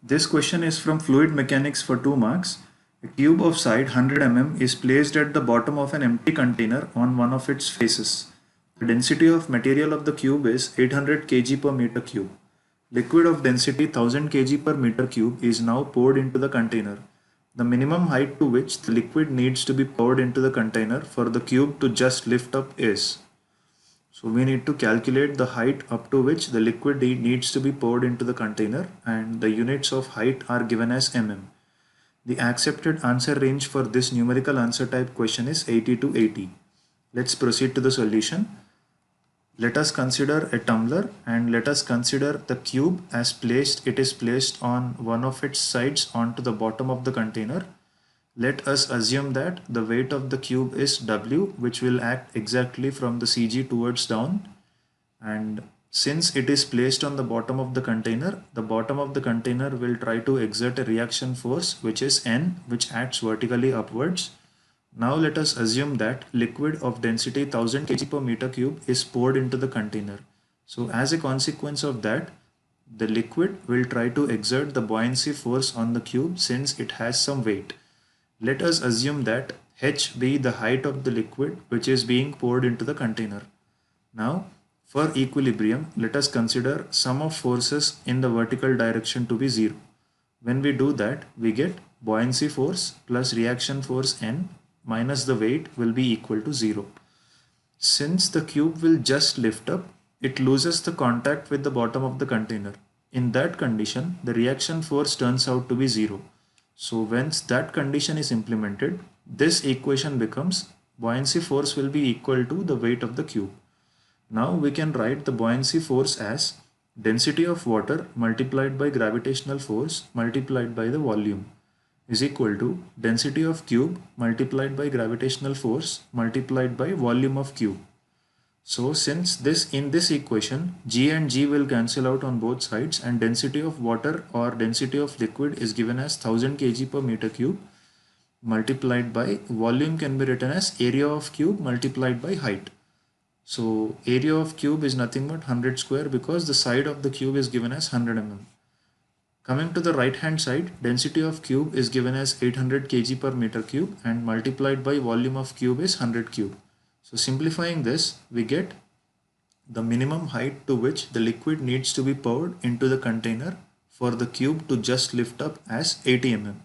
This question is from fluid mechanics for 2 marks. A cube of side 100 mm is placed at the bottom of an empty container on one of its faces. The density of material of the cube is 800 kg per meter cube. Liquid of density 1000 kg per meter cube is now poured into the container. The minimum height to which the liquid needs to be poured into the container for the cube to just lift up is. So we need to calculate the height up to which the liquid needs to be poured into the container, and the units of height are given as mm. The accepted answer range for this numerical answer type question is 80 to 80. Let's proceed to the solution. Let us consider a tumbler and let us consider the cube as it is placed on one of its sides onto the bottom of the container. Let us assume that the weight of the cube is W, which will act exactly from the CG towards down. And since it is placed on the bottom of the bottom of the container will try to exert a reaction force, which is N, which acts vertically upwards. Now let us assume that liquid of density 1000 kg per meter cube is poured into the container. So as a consequence of that, the liquid will try to exert the buoyancy force on the cube since it has some weight. Let us assume that h be the height of the liquid which is being poured into the container. Now, for equilibrium, let us consider sum of forces in the vertical direction to be 0. When we do that, we get buoyancy force plus reaction force N minus the weight will be equal to 0. Since the cube will just lift up, it loses the contact with the bottom of the container. In that condition, the reaction force turns out to be 0. So once that condition is implemented, this equation becomes buoyancy force will be equal to the weight of the cube. Now we can write the buoyancy force as density of water multiplied by gravitational force multiplied by the volume is equal to density of cube multiplied by gravitational force multiplied by volume of cube. So since in this equation, G and G will cancel out on both sides, and density of water or density of liquid is given as 1000 kg per meter cube multiplied by volume can be written as area of cube multiplied by height. So area of cube is nothing but 100 square because the side of the cube is given as 100 mm. Coming to the right hand side, density of cube is given as 800 kg per meter cube and multiplied by volume of cube is 100 cube. So simplifying this, we get the minimum height to which the liquid needs to be poured into the container for the cube to just lift up as 80 mm.